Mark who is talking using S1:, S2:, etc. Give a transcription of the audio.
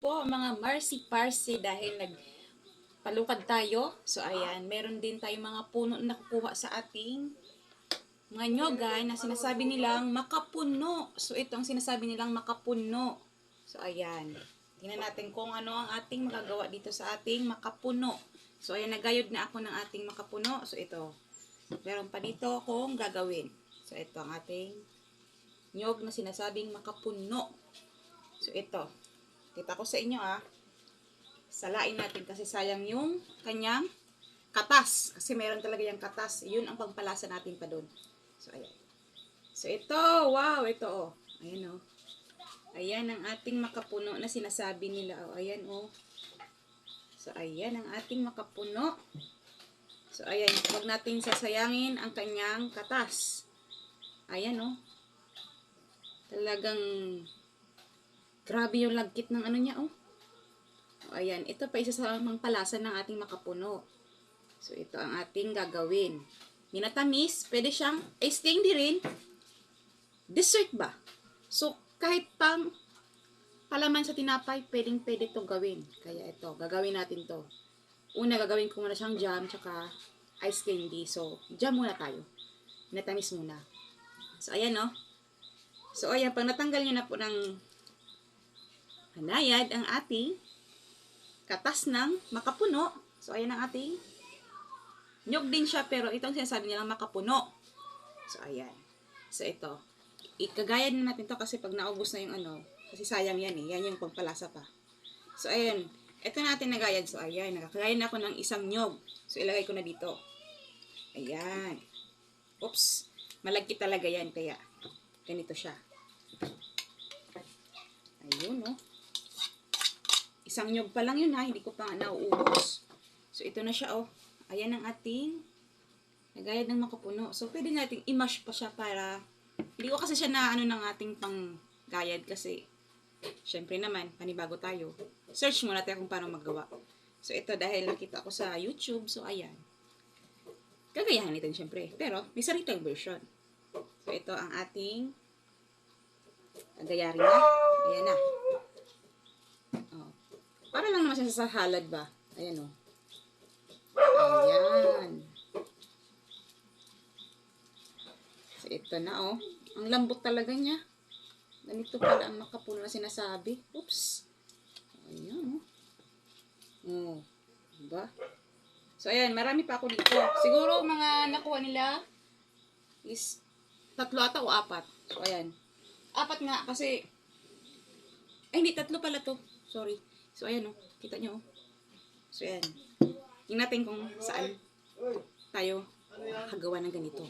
S1: po mga marsi-parsi dahil nagpalukad tayo. So ayan, meron din tayong mga puno na nakukuha sa ating mga nyogay na sinasabi nilang makapuno. So ito ang sinasabi nilang makapuno. So ayan, tingnan natin kung ano ang ating magagawa dito sa ating makapuno. So ayan, nagayod na ako ng ating makapuno. So ito, meron pa dito akong gagawin. So ito ang ating nyog na sinasabing makapuno. So ito, kita ko sa inyo salain natin kasi sayang yung kanyang katas. Kasi meron talaga yung katas. Yun ang pagpalasa natin pa doon. So ayan. So ito, wow, ito Ayan Ayan ang ating makapuno na sinasabi nila. Ayan So ayan ang ating makapuno. So ayan, huwag natin sasayangin ang kanyang katas. Ayan Talagang grabe yung lagkit ng ano niya Ayan, ito pa isa sa mga palasan ng ating makapuno. So ito ang ating gagawin. Minatamis, pwede siyang ice candy rin. Dessert ba? So kahit pang palaman sa tinapay, pwede itong gawin. Kaya ito, gagawin natin to. Una, gagawin ko muna siyang jam, tsaka ice candy. So, jam muna tayo. Minatamis muna. So ayan So ayan, pag natanggal nyo na po ng hanayad ang ating katas ng makapuno. So, ayan ang ating nyog din siya, pero itong sinasabi nilang makapuno. So, ayan. So, ito. Ikagaya na natin to kasi pag naubos na yung kasi sayang yan Yan yung pagpalasa pa. So, ayan. Ito natin nagayad. So, ayan. Nakakagayad na ako ng isang nyog. So, ilagay ko na dito. Ayan. Oops. Malagkit talaga yan. Kaya, ganito siya. Ayun, Isang nyog pa lang yun hindi ko pa nauubos. So ito na siya Ayan ang ating nagayad ng makapuno. So pwede nating i-mash pa siya para hindi ko kasi siya na ng ating panggayad kasi syempre naman panibago tayo. Search muna tayo kung paano magawa. So ito dahil nakita ko sa YouTube. So ayan. Gagayahan natin syempre. Pero may sariling version. So ito ang ating gagayarin na. Ayan na. Para lang naman siya sa halad ba? Ayan Ayan. So, ito na Ang lambot talaga niya. Ganito pala ang makapuno na sinasabi. Oops. Ayan Diba? So, ayan. Marami pa ako dito. Siguro mga nakuha nila is 3 ata o 4. So, ayan. 4 nga kasi hindi 3 pala to. Sorry. So, ayan Kita nyo So, ayan. Tingnan natin kung saan tayo nakagawa ng ganito.